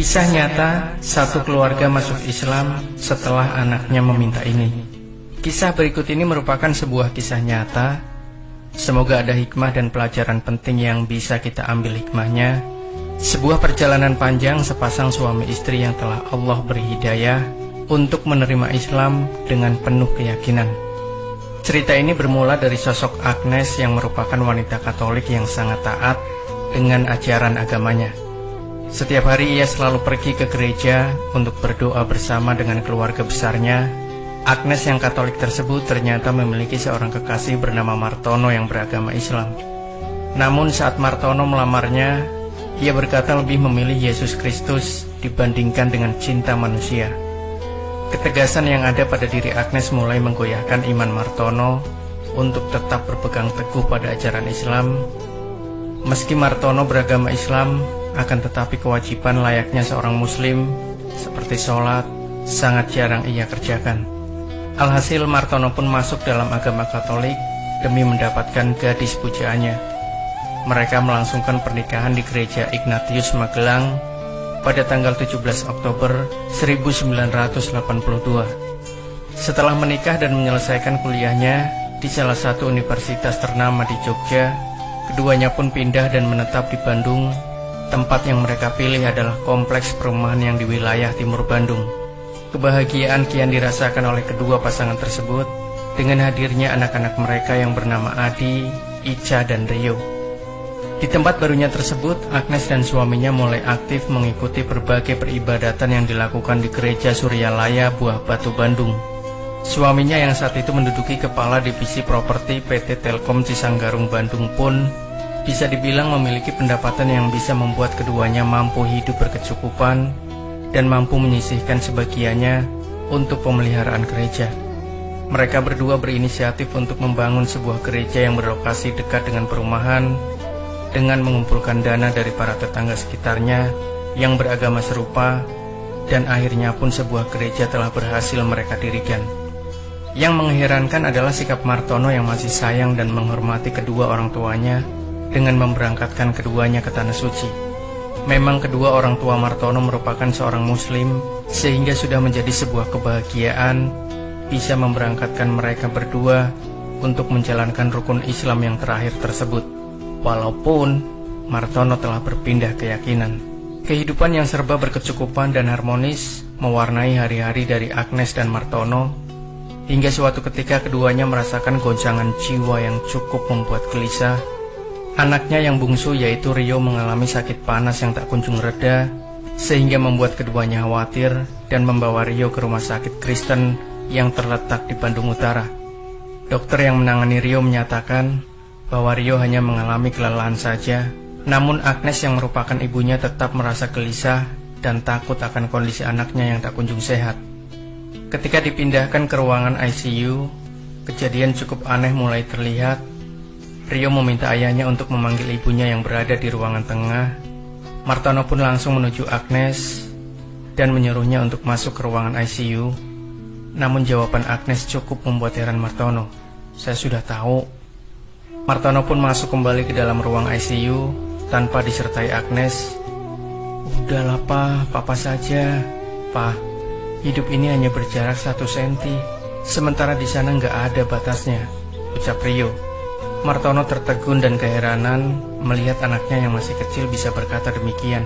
Kisah nyata satu keluarga masuk Islam setelah anaknya meminta ini. Kisah berikut ini merupakan sebuah kisah nyata. Semoga ada hikmah dan pelajaran penting yang bisa kita ambil hikmahnya. Sebuah perjalanan panjang sepasang suami istri yang telah Allah beri hidayah untuk menerima Islam dengan penuh keyakinan. Cerita ini bermula dari sosok Agnes yang merupakan wanita Katolik yang sangat taat dengan ajaran agamanya. Setiap hari ia selalu pergi ke gereja untuk berdoa bersama dengan keluarga besarnya. Agnes yang Katolik tersebut ternyata memiliki seorang kekasih bernama Martono yang beragama Islam. Namun saat Martono melamarnya, ia berkata lebih memilih Yesus Kristus dibandingkan dengan cinta manusia. Ketegasan yang ada pada diri Agnes mulai menggoyahkan iman Martono untuk tetap berpegang teguh pada ajaran Islam. Meski Martono beragama Islam, akan tetapi kewajiban layaknya seorang muslim seperti sholat sangat jarang ia kerjakan. Alhasil Martono pun masuk dalam agama Katolik demi mendapatkan gadis pujaannya. Mereka melangsungkan pernikahan di gereja Ignatius Magelang pada tanggal 17 Oktober 1982. Setelah menikah dan menyelesaikan kuliahnya di salah satu universitas ternama di Jogja, keduanya pun pindah dan menetap di Bandung. Tempat yang mereka pilih adalah kompleks perumahan yang di wilayah timur Bandung. Kebahagiaan kian dirasakan oleh kedua pasangan tersebut dengan hadirnya anak-anak mereka yang bernama Adi, Ica, dan Rio. Di tempat barunya tersebut, Agnes dan suaminya mulai aktif mengikuti berbagai peribadatan yang dilakukan di Gereja Suryalaya Buah Batu Bandung. Suaminya yang saat itu menduduki kepala divisi properti PT Telkom Cisanggarung Bandung pun bisa dibilang memiliki pendapatan yang bisa membuat keduanya mampu hidup berkecukupan dan mampu menyisihkan sebagiannya untuk pemeliharaan gereja. Mereka berdua berinisiatif untuk membangun sebuah gereja yang berlokasi dekat dengan perumahan dengan mengumpulkan dana dari para tetangga sekitarnya yang beragama serupa, dan akhirnya pun sebuah gereja telah berhasil mereka dirikan. Yang mengherankan adalah sikap Martono yang masih sayang dan menghormati kedua orang tuanya dengan memberangkatkan keduanya ke Tanah Suci. Memang kedua orang tua Martono merupakan seorang muslim, sehingga sudah menjadi sebuah kebahagiaan bisa memberangkatkan mereka berdua untuk menjalankan rukun Islam yang terakhir tersebut. Walaupun Martono telah berpindah keyakinan. Kehidupan yang serba berkecukupan dan harmonis mewarnai hari-hari dari Agnes dan Martono, hingga suatu ketika keduanya merasakan goncangan jiwa yang cukup membuat gelisah. Anaknya yang bungsu yaitu Rio mengalami sakit panas yang tak kunjung reda, sehingga membuat keduanya khawatir dan membawa Rio ke rumah sakit Kristen yang terletak di Bandung Utara. Dokter yang menangani Rio menyatakan bahwa Rio hanya mengalami kelelahan saja, namun Agnes yang merupakan ibunya tetap merasa gelisah dan takut akan kondisi anaknya yang tak kunjung sehat. Ketika dipindahkan ke ruangan ICU, kejadian cukup aneh mulai terlihat. Rio meminta ayahnya untuk memanggil ibunya yang berada di ruangan tengah. Martono pun langsung menuju Agnes dan menyuruhnya untuk masuk ke ruangan ICU. Namun jawaban Agnes cukup membuat heran Martono. "Saya sudah tahu." Martono pun masuk kembali ke dalam ruang ICU tanpa disertai Agnes. "Udahlah papa saja. Pa, hidup ini hanya berjarak 1 senti, sementara di sana nggak ada batasnya," ucap Rio. Martono tertegun dan keheranan melihat anaknya yang masih kecil bisa berkata demikian.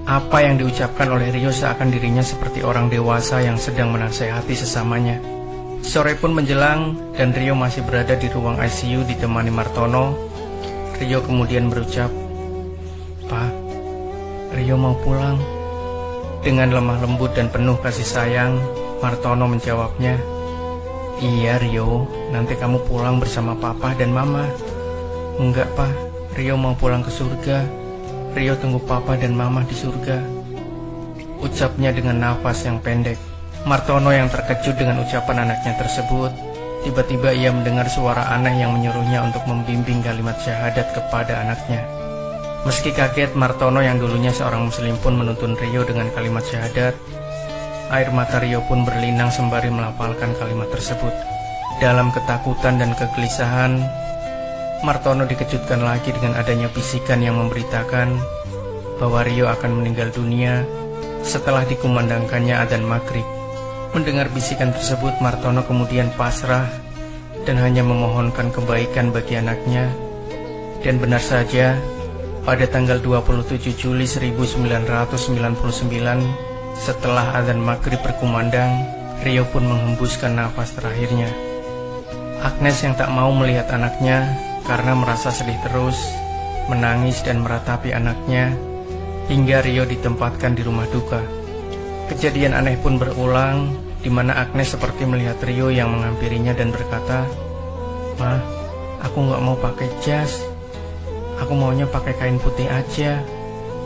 Apa yang diucapkan oleh Rio seakan dirinya seperti orang dewasa yang sedang menasehati sesamanya. Sore pun menjelang dan Rio masih berada di ruang ICU ditemani Martono. Rio kemudian berucap, "Pa, Rio mau pulang." Dengan lemah lembut dan penuh kasih sayang, Martono menjawabnya, "Iya Rio, nanti kamu pulang bersama papa dan mama." "Enggak pa, Rio mau pulang ke surga. Rio tunggu papa dan mama di surga," ucapnya dengan nafas yang pendek. Martono yang terkejut dengan ucapan anaknya tersebut, tiba-tiba ia mendengar suara aneh yang menyuruhnya untuk membimbing kalimat syahadat kepada anaknya. Meski kaget, Martono yang dulunya seorang muslim pun menuntun Rio dengan kalimat syahadat. Air mata Rio pun berlinang sembari melafalkan kalimat tersebut. Dalam ketakutan dan kegelisahan, Martono dikejutkan lagi dengan adanya bisikan yang memberitakan bahwa Rio akan meninggal dunia setelah dikumandangkannya adzan maghrib. Mendengar bisikan tersebut, Martono kemudian pasrah dan hanya memohonkan kebaikan bagi anaknya. Dan benar saja, pada tanggal 27 Juli 1999, setelah adzan maghrib berkumandang, Rio pun menghembuskan nafas terakhirnya. Agnes yang tak mau melihat anaknya karena merasa sedih terus, menangis dan meratapi anaknya hingga Rio ditempatkan di rumah duka. Kejadian aneh pun berulang, di mana Agnes seperti melihat Rio yang menghampirinya dan berkata, "Ma, aku nggak mau pakai jas. Aku maunya pakai kain putih aja."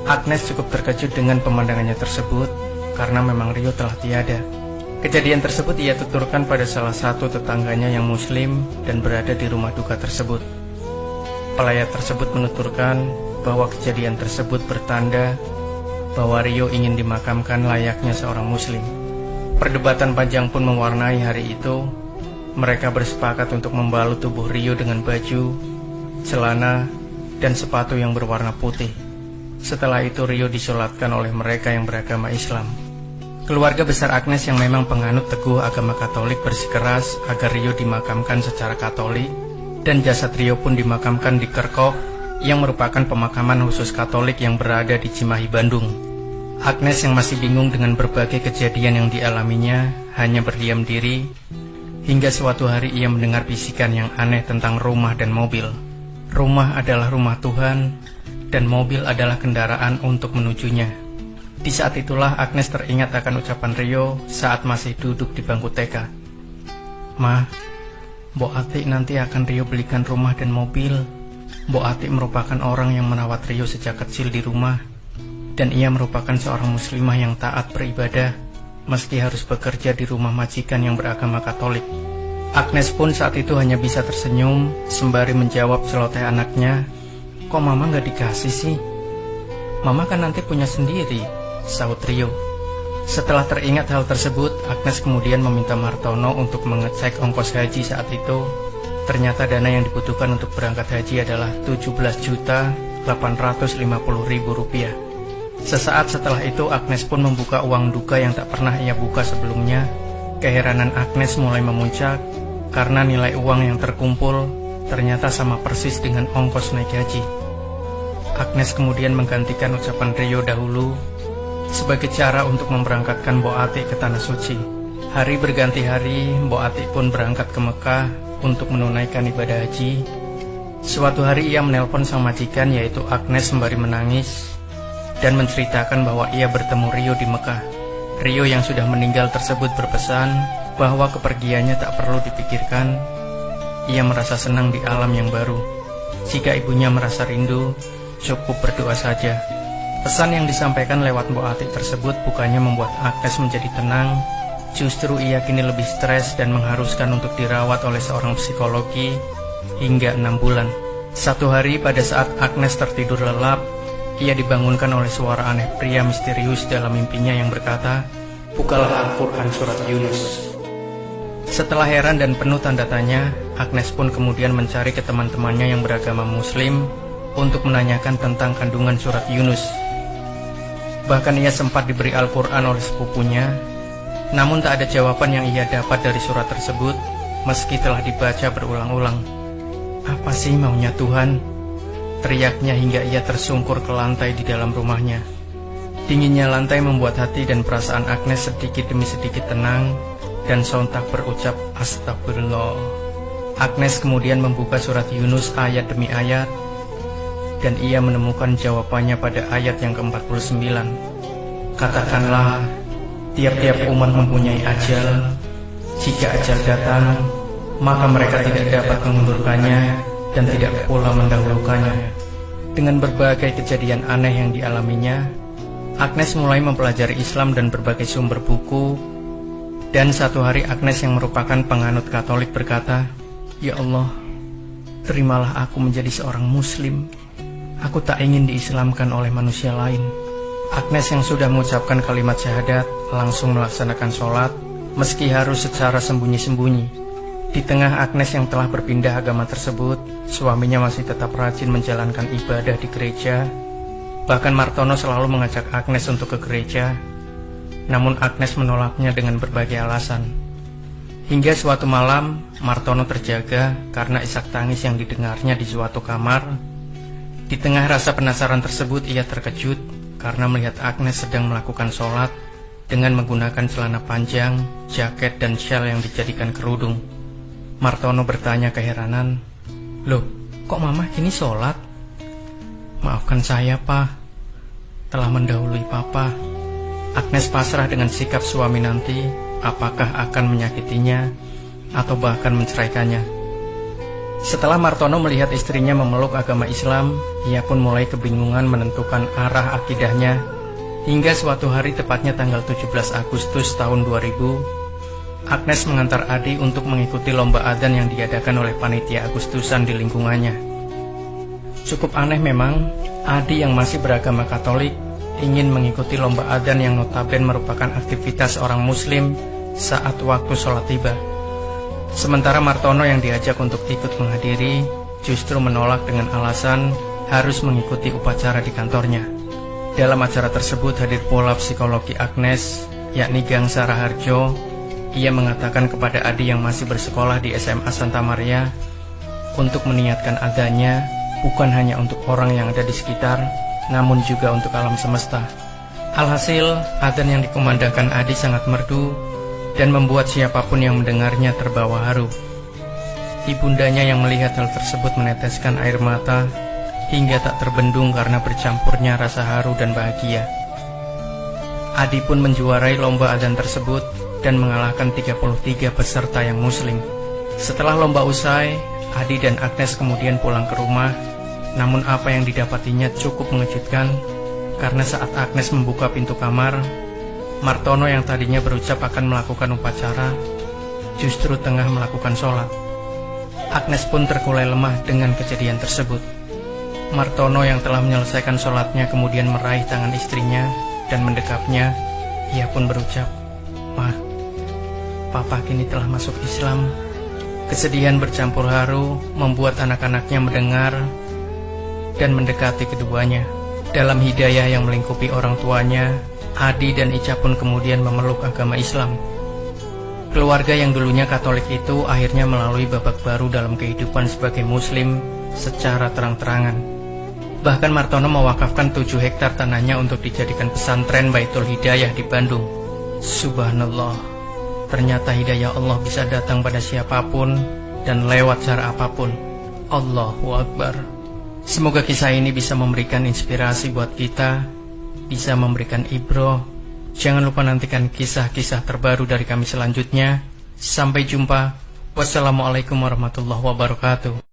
Agnes cukup terkejut dengan pemandangannya tersebut karena memang Rio telah tiada. Kejadian tersebut ia tuturkan pada salah satu tetangganya yang muslim dan berada di rumah duka tersebut. Pelayat tersebut menuturkan bahwa kejadian tersebut bertanda bahwa Rio ingin dimakamkan layaknya seorang muslim. Perdebatan panjang pun mewarnai hari itu. Mereka bersepakat untuk membalut tubuh Rio dengan baju, celana, dan sepatu yang berwarna putih. Setelah itu Rio disolatkan oleh mereka yang beragama Islam. Keluarga besar Agnes yang memang penganut teguh agama Katolik bersikeras agar Rio dimakamkan secara Katolik, dan jasad Rio pun dimakamkan di Kerkop yang merupakan pemakaman khusus Katolik yang berada di Cimahi, Bandung. Agnes yang masih bingung dengan berbagai kejadian yang dialaminya hanya berdiam diri hingga suatu hari ia mendengar bisikan yang aneh tentang rumah dan mobil. Rumah adalah rumah Tuhan dan mobil adalah kendaraan untuk menujunya. Di saat itulah Agnes teringat akan ucapan Rio saat masih duduk di bangku TK. "Ma, Mbok Atik nanti akan Rio belikan rumah dan mobil. Mbok Atik merupakan orang yang merawat Rio sejak kecil di rumah, dan ia merupakan seorang muslimah yang taat beribadah meski harus bekerja di rumah majikan yang beragama Katolik." Agnes pun saat itu hanya bisa tersenyum sembari menjawab celoteh anaknya, "Kok Mama nggak dikasih sih? Mama kan nanti punya sendiri," sahut Rio. Setelah teringat hal tersebut, Agnes kemudian meminta Martono untuk mengecek ongkos haji saat itu. Ternyata dana yang dibutuhkan untuk berangkat haji adalah 17.850.000 rupiah. Sesaat setelah itu Agnes pun membuka uang duka yang tak pernah ia buka sebelumnya. Keheranan Agnes mulai memuncak karena nilai uang yang terkumpul ternyata sama persis dengan ongkos naik haji. Agnes kemudian menggantikan ucapan Rio dahulu sebagai cara untuk memberangkatkan Mbok Atik ke Tanah Suci. Hari berganti hari, Mbok Atik pun berangkat ke Mekah untuk menunaikan ibadah haji. Suatu hari ia menelpon sang majikan yaitu Agnes sembari menangis dan menceritakan bahwa ia bertemu Rio di Mekah. Rio yang sudah meninggal tersebut berpesan bahwa kepergiannya tak perlu dipikirkan. Ia merasa senang di alam yang baru. Jika ibunya merasa rindu, cukup berdoa saja. Pesan yang disampaikan lewat Mbok Atik tersebut bukannya membuat Agnes menjadi tenang, justru ia kini lebih stres dan mengharuskan untuk dirawat oleh seorang psikologi hingga 6 bulan. Satu hari pada saat Agnes tertidur lelap, ia dibangunkan oleh suara aneh pria misterius dalam mimpinya yang berkata, "Bukalah Al-Quran surat Yunus." Setelah heran dan penuh tanda tanya, Agnes pun kemudian mencari ke teman-temannya yang beragama muslim untuk menanyakan tentang kandungan surat Yunus. Bahkan ia sempat diberi Al-Quran oleh sepupunya, namun tak ada jawaban yang ia dapat dari surat tersebut meski telah dibaca berulang-ulang. "Apa sih maunya Tuhan?" teriaknya hingga ia tersungkur ke lantai di dalam rumahnya. Dinginnya lantai membuat hati dan perasaan Agnes sedikit demi sedikit tenang dan sontak berucap astagfirullah. Agnes kemudian membuka surat Yunus ayat demi ayat dan ia menemukan jawabannya pada ayat yang ke-49. "Katakanlah, tiap-tiap umat mempunyai ajal. Jika ajal datang, maka mereka tidak dapat mengundurkannya dan tidak pula mendahulukannya." Dengan berbagai kejadian aneh yang dialaminya, Agnes mulai mempelajari Islam dan berbagai sumber buku. Dan satu hari Agnes yang merupakan penganut Katolik berkata, "Ya Allah, terimalah aku menjadi seorang muslim. Aku tak ingin diislamkan oleh manusia lain." Agnes yang sudah mengucapkan kalimat syahadat langsung melaksanakan sholat meski harus secara sembunyi-sembunyi. Di tengah Agnes yang telah berpindah agama tersebut, suaminya masih tetap rajin menjalankan ibadah di gereja. Bahkan Martono selalu mengajak Agnes untuk ke gereja. namun Agnes menolaknya dengan berbagai alasan. Hingga suatu malam, Martono terjaga karena isak tangis yang didengarnya di suatu kamar. Di tengah rasa penasaran tersebut, ia terkejut karena melihat Agnes sedang melakukan sholat dengan menggunakan celana panjang, jaket, dan syal yang dijadikan kerudung. Martono bertanya keheranan, "Loh, kok Mama kini sholat?" "Maafkan saya, Pak. Telah mendahului Papa." Agnes pasrah dengan sikap suami nanti, apakah akan menyakitinya atau bahkan menceraikannya. Setelah Martono melihat istrinya memeluk agama Islam, ia pun mulai kebingungan menentukan arah akidahnya. Hingga suatu hari, tepatnya tanggal 17 Agustus tahun 2000, Agnes mengantar Adi untuk mengikuti lomba adzan yang diadakan oleh panitia Agustusan di lingkungannya. Cukup aneh memang, Adi yang masih beragama Katolik ingin mengikuti lomba adzan yang notabene merupakan aktivitas orang Muslim saat waktu sholat tiba. Sementara Martono yang diajak untuk ikut menghadiri justru menolak dengan alasan harus mengikuti upacara di kantornya. Dalam acara tersebut hadir pula psikologi Agnes, yakni Gangsa Raharjo. Ia mengatakan kepada Adi yang masih bersekolah di SMA Santa Maria untuk meniatkan adzannya bukan hanya untuk orang yang ada di sekitar, namun juga untuk alam semesta. Alhasil, adzan yang dikumandangkan Adi sangat merdu dan membuat siapapun yang mendengarnya terbawa haru. Ibundanya yang melihat hal tersebut meneteskan air mata hingga tak terbendung karena bercampurnya rasa haru dan bahagia. Adi pun menjuarai lomba adzan tersebut dan mengalahkan 33 peserta yang muslim. Setelah lomba usai, Adi dan Agnes kemudian pulang ke rumah. Namun apa yang didapatinya cukup mengejutkan, karena saat Agnes membuka pintu kamar, Martono yang tadinya berucap akan melakukan upacara justru tengah melakukan sholat. Agnes pun terkulai lemah dengan kejadian tersebut. Martono yang telah menyelesaikan sholatnya kemudian meraih tangan istrinya dan mendekapnya. Ia pun berucap, "Ma, Papa kini telah masuk Islam." Kesedihan bercampur haru membuat anak-anaknya mendengar dan mendekati keduanya. Dalam hidayah yang melingkupi orang tuanya, Adi dan Ica pun kemudian memeluk agama Islam. Keluarga yang dulunya Katolik itu akhirnya melalui babak baru dalam kehidupan sebagai Muslim secara terang-terangan. Bahkan Martono mewakafkan 7 hektar tanahnya untuk dijadikan pesantren Baitul Hidayah di Bandung. Subhanallah, ternyata hidayah Allah bisa datang pada siapapun dan lewat cara apapun. Allahu Akbar. Semoga kisah ini bisa memberikan inspirasi buat kita, bisa memberikan ibroh. Jangan lupa nantikan kisah-kisah terbaru dari kami selanjutnya. Sampai jumpa. Wassalamualaikum warahmatullahi wabarakatuh.